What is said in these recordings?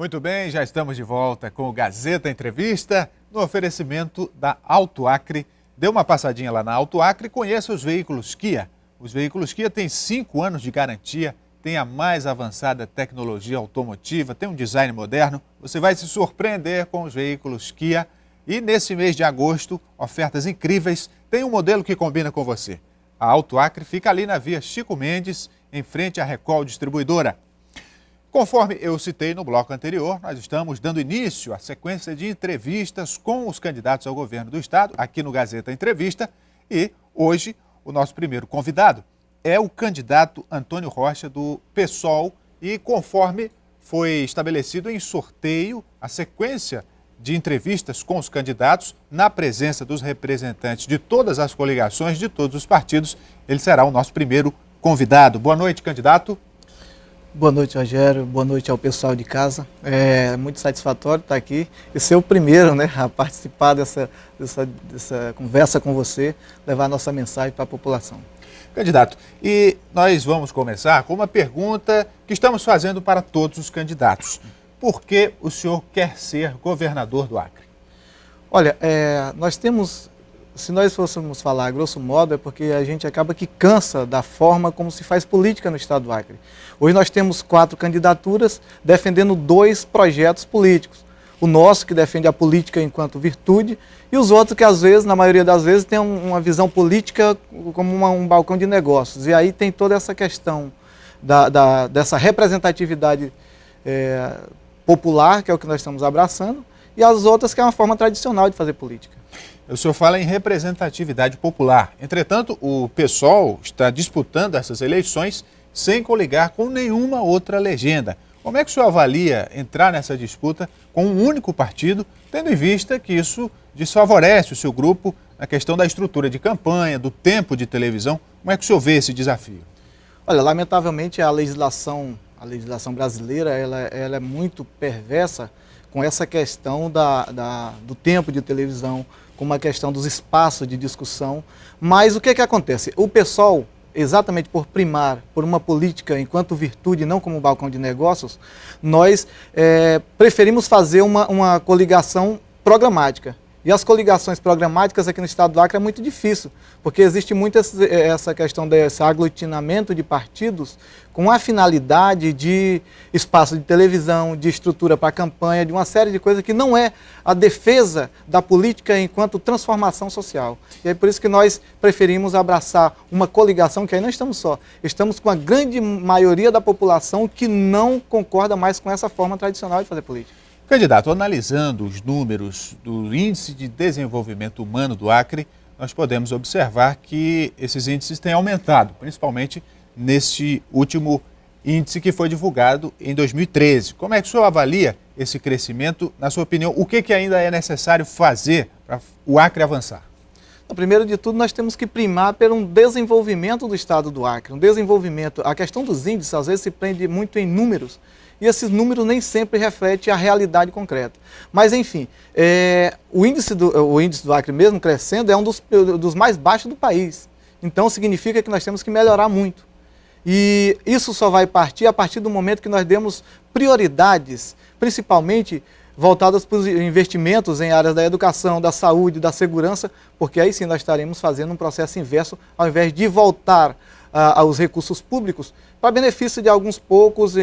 Muito bem, já estamos de volta com o Gazeta Entrevista, no oferecimento da Auto Acre. Dê uma passadinha lá na Auto Acre e conheça os veículos Kia. Os veículos Kia têm 5 anos de garantia, têm a mais avançada tecnologia automotiva, tem um design moderno. Você vai se surpreender com os veículos Kia. E nesse mês de agosto, ofertas incríveis, tem um modelo que combina com você. A Auto Acre fica ali na via Chico Mendes, em frente à Recol Distribuidora. Conforme eu citei no bloco anterior, nós estamos dando início à sequência de entrevistas com os candidatos ao governo do estado, aqui no Gazeta Entrevista. E hoje, o nosso primeiro convidado é o candidato Antônio Rocha, do PSOL. E conforme foi estabelecido em sorteio, a sequência de entrevistas com os candidatos, na presença dos representantes de todas as coligações, de todos os partidos, ele será o nosso primeiro convidado. Boa noite, candidato. Boa noite, Rogério. Boa noite ao pessoal de casa. É muito satisfatório estar aqui e ser o primeiro, né, a participar dessa conversa com você, levar a nossa mensagem para a população. Candidato, e nós vamos começar com uma pergunta que estamos fazendo para todos os candidatos. Por que o senhor quer ser governador do Acre? Olha, nós temos, se nós fôssemos falar grosso modo, é porque a gente acaba que cansa da forma como se faz política no estado do Acre. Hoje nós temos 4 candidaturas defendendo 2 projetos políticos. O nosso, que defende a política enquanto virtude, e os outros que, às vezes, na maioria das vezes, tem uma visão política como um balcão de negócios. E aí tem toda essa questão dessa representatividade popular, que é o que nós estamos abraçando, e as outras que é uma forma tradicional de fazer política. O senhor fala em representatividade popular. Entretanto, o PSOL está disputando essas eleições sem coligar com nenhuma outra legenda. Como é que o senhor avalia entrar nessa disputa com um único partido, tendo em vista que isso desfavorece o seu grupo na questão da estrutura de campanha, do tempo de televisão? Como é que o senhor vê esse desafio? Olha, lamentavelmente a legislação brasileira ela é muito perversa com essa questão do tempo de televisão, com uma questão dos espaços de discussão. Mas o que acontece? O PSOL, exatamente por primar por uma política enquanto virtude, não como balcão de negócios, nós preferimos fazer uma coligação programática. E as coligações programáticas aqui no estado do Acre é muito difícil, porque existe muito essa questão desse aglutinamento de partidos com a finalidade de espaço de televisão, de estrutura para campanha, de uma série de coisas que não é a defesa da política enquanto transformação social. E é por isso que nós preferimos abraçar uma coligação que aí não estamos só, estamos com a grande maioria da população que não concorda mais com essa forma tradicional de fazer política. Candidato, analisando os números do Índice de Desenvolvimento Humano do Acre, nós podemos observar que esses índices têm aumentado, principalmente neste último índice que foi divulgado em 2013. Como é que o senhor avalia esse crescimento? Na sua opinião, o que ainda é necessário fazer para o Acre avançar? Primeiro de tudo, nós temos que primar por um desenvolvimento do estado do Acre, um desenvolvimento. A questão dos índices, às vezes, se prende muito em números, e esses números nem sempre refletem a realidade concreta. Mas, enfim, o índice do Acre mesmo crescendo é um dos mais baixos do país. Então, significa que nós temos que melhorar muito. E isso só vai partir a partir do momento que nós demos prioridades, principalmente voltadas para os investimentos em áreas da educação, da saúde, da segurança, porque aí sim nós estaremos fazendo um processo inverso, ao invés de voltar aos recursos públicos, para benefício de alguns poucos,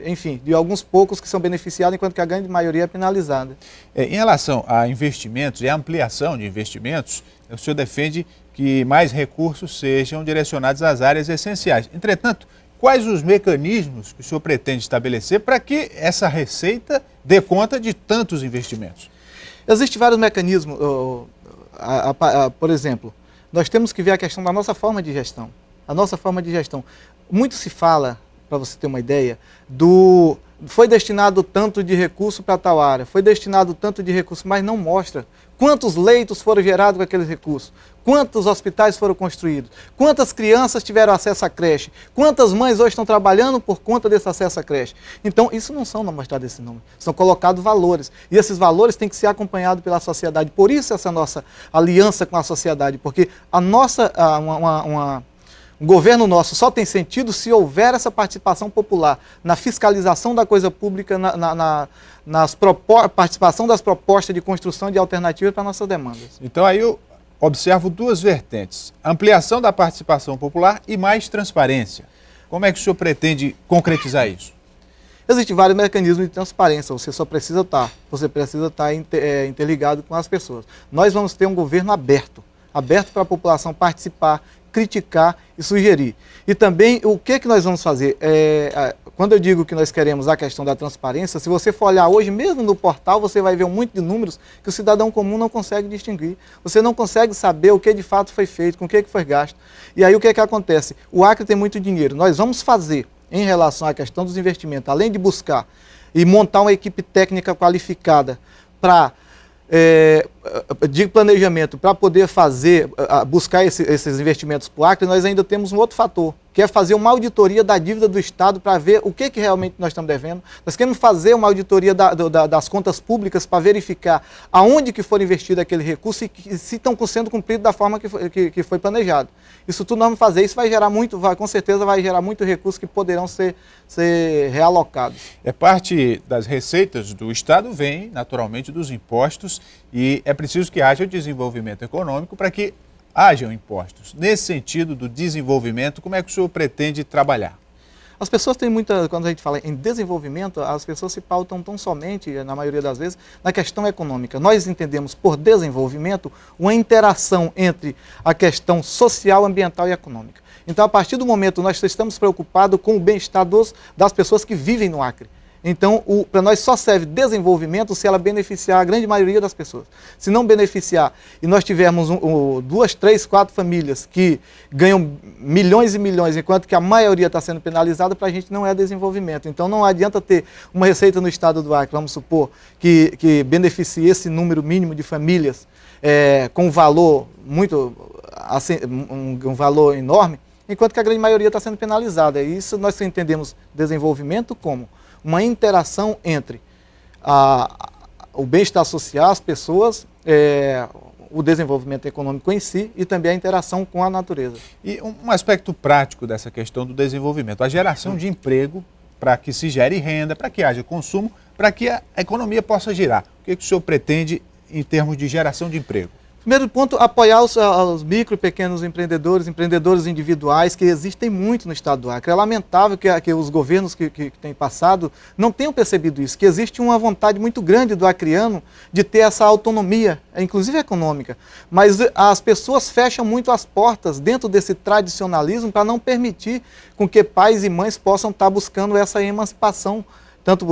enfim, de alguns poucos que são beneficiados, enquanto que a grande maioria é penalizada. Em relação a investimentos e a ampliação de investimentos, o senhor defende que mais recursos sejam direcionados às áreas essenciais. Entretanto, quais os mecanismos que o senhor pretende estabelecer para que essa receita dê conta de tantos investimentos? Existem vários mecanismos. Por exemplo, nós temos que ver a questão da nossa forma de gestão. A nossa forma de gestão. Muito se fala, para você ter uma ideia, foi destinado tanto de recurso para tal área, foi destinado tanto de recurso, mas não mostra quantos leitos foram gerados com aqueles recursos, quantos hospitais foram construídos, quantas crianças tiveram acesso à creche, quantas mães hoje estão trabalhando por conta desse acesso à creche. Então, isso não são mostrados esses números, são colocados valores. E esses valores têm que ser acompanhados pela sociedade. Por isso essa nossa aliança com a sociedade, porque a nossa, Um governo nosso só tem sentido se houver essa participação popular na fiscalização da coisa pública, participação das propostas de construção de alternativas para nossas demandas. Então aí eu observo duas vertentes, ampliação da participação popular e mais transparência. Como é que o senhor pretende concretizar isso? Existem vários mecanismos de transparência, você precisa estar interligado com as pessoas. Nós vamos ter um governo aberto para a população participar, criticar e sugerir. E também, o que nós vamos fazer? Quando eu digo que nós queremos a questão da transparência, se você for olhar hoje, mesmo no portal, você vai ver um monte de números que o cidadão comum não consegue distinguir. Você não consegue saber o que de fato foi feito, com o que foi gasto. E aí o que acontece? O Acre tem muito dinheiro. Nós vamos fazer, em relação à questão dos investimentos, além de buscar e montar uma equipe técnica qualificada de planejamento para poder buscar esses investimentos para o Acre, nós ainda temos um outro fator, que é fazer uma auditoria da dívida do Estado para ver o que realmente nós estamos devendo. Nós queremos fazer uma auditoria das contas públicas para verificar aonde que foi investido aquele recurso e se estão sendo cumpridos da forma que foi planejado. Isso tudo nós vamos fazer, isso vai gerar com certeza vai gerar muito recurso que poderão ser realocados. Parte das receitas do Estado vem naturalmente dos impostos e é preciso que haja o desenvolvimento econômico para que hajam impostos. Nesse sentido do desenvolvimento, como é que o senhor pretende trabalhar? As pessoas têm quando a gente fala em desenvolvimento, as pessoas se pautam tão somente, na maioria das vezes, na questão econômica. Nós entendemos por desenvolvimento uma interação entre a questão social, ambiental e econômica. Então, a partir do momento nós estamos preocupados com o bem-estar das pessoas que vivem no Acre. Então, para nós só serve desenvolvimento se ela beneficiar a grande maioria das pessoas. Se não beneficiar e nós tivermos 2, 3, 4 famílias que ganham milhões e milhões, enquanto que a maioria está sendo penalizada, para a gente não é desenvolvimento. Então, não adianta ter uma receita no estado do Acre, vamos supor, que beneficie esse número mínimo de famílias com um valor um valor enorme, enquanto que a grande maioria está sendo penalizada. E isso nós entendemos desenvolvimento como uma interação entre o bem-estar social, as pessoas, o desenvolvimento econômico em si e também a interação com a natureza. E um aspecto prático dessa questão do desenvolvimento, a geração de emprego para que se gere renda, para que haja consumo, para que a economia possa girar. O que o senhor pretende em termos de geração de emprego? Primeiro ponto, apoiar os micro e pequenos empreendedores individuais, que existem muito no estado do Acre. É lamentável que os governos que têm passado não tenham percebido isso, que existe uma vontade muito grande do acreano de ter essa autonomia, inclusive econômica. Mas as pessoas fecham muito as portas dentro desse tradicionalismo para não permitir com que pais e mães possam estar buscando essa emancipação tanto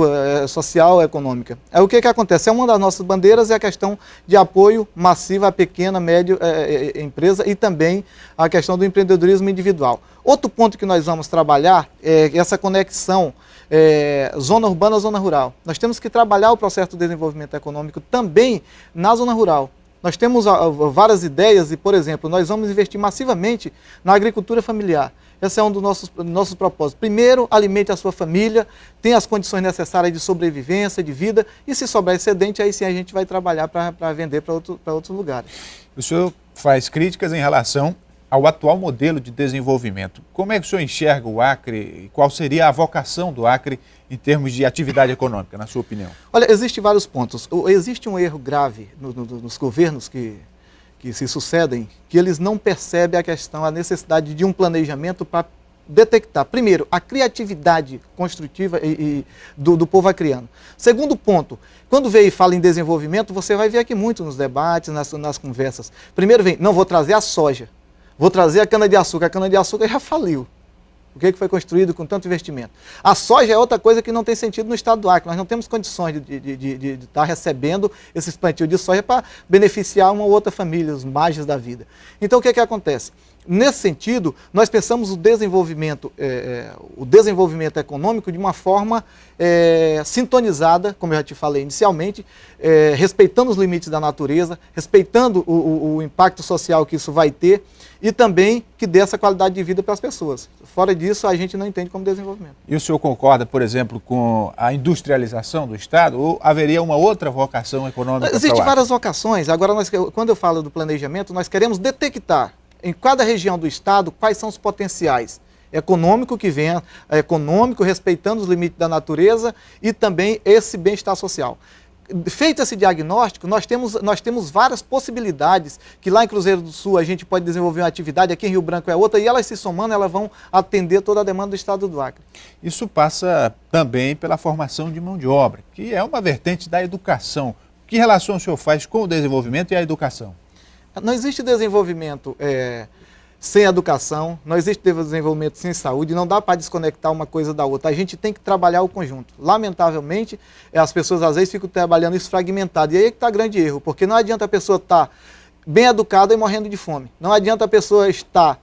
social e econômica. O que acontece? Uma das nossas bandeiras é a questão de apoio massivo à pequena, média empresa e também a questão do empreendedorismo individual. Outro ponto que nós vamos trabalhar é essa conexão zona urbana, zona rural. Nós temos que trabalhar o processo do desenvolvimento econômico também na zona rural. Nós temos várias ideias e, por exemplo, nós vamos investir massivamente na agricultura familiar. Esse é um dos nossos propósitos. Primeiro, alimente a sua família, tenha as condições necessárias de sobrevivência, de vida, e se sobrar excedente, aí sim a gente vai trabalhar para vender para outros lugares. O senhor faz críticas em relação ao atual modelo de desenvolvimento. Como é que o senhor enxerga o Acre e qual seria a vocação do Acre em termos de atividade econômica, na sua opinião? Olha, existem vários pontos. Existe um erro grave nos governos que se sucedem, que eles não percebem a necessidade de um planejamento para detectar, primeiro, a criatividade construtiva do povo acreano. Segundo ponto, quando vem e fala em desenvolvimento, você vai ver aqui muito nos debates, nas conversas. Primeiro vem, não, vou trazer a soja, vou trazer a cana-de-açúcar já faliu. O que foi construído com tanto investimento? A soja é outra coisa que não tem sentido no estado do Acre. Nós não temos condições de estar recebendo esses plantios de soja para beneficiar uma ou outra família, os margens da vida. Então, o que acontece? Nesse sentido, nós pensamos o desenvolvimento econômico de uma forma sintonizada, como eu já te falei inicialmente, respeitando os limites da natureza, respeitando o impacto social que isso vai ter e também que dê essa qualidade de vida para as pessoas. Fora disso, a gente não entende como desenvolvimento. E o senhor concorda, por exemplo, com a industrialização do Estado ou haveria uma outra vocação econômica? Existem várias vocações. Agora, quando eu falo do planejamento, nós queremos detectar em cada região do estado, quais são os potenciais econômico que vem, econômico, respeitando os limites da natureza e também esse bem-estar social. Feito esse diagnóstico, nós temos várias possibilidades, que lá em Cruzeiro do Sul a gente pode desenvolver uma atividade, aqui em Rio Branco é outra, e elas se somando, elas vão atender toda a demanda do estado do Acre. Isso passa também pela formação de mão de obra, que é uma vertente da educação. Que relação o senhor faz com o desenvolvimento e a educação? Não existe desenvolvimento sem educação, não existe desenvolvimento sem saúde, não dá para desconectar uma coisa da outra. A gente tem que trabalhar o conjunto. Lamentavelmente, as pessoas às vezes ficam trabalhando isso fragmentado. E aí é que está grande erro, porque não adianta a pessoa estar bem educada e morrendo de fome. Não adianta a pessoa estar,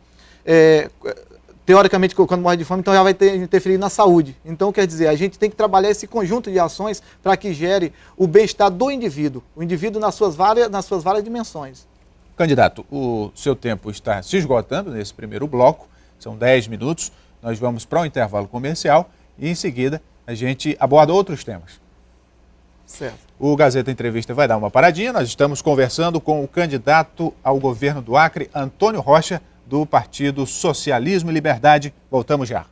teoricamente, quando morre de fome, então já vai interferir na saúde. Então, quer dizer, a gente tem que trabalhar esse conjunto de ações para que gere o bem-estar do indivíduo, o indivíduo nas suas várias dimensões. Candidato, o seu tempo está se esgotando nesse primeiro bloco, são 10 minutos, nós vamos para um intervalo comercial e em seguida a gente aborda outros temas. Certo. O Gazeta Entrevista vai dar uma paradinha, nós estamos conversando com o candidato ao governo do Acre, Antônio Rocha, do Partido Socialismo e Liberdade. Voltamos já.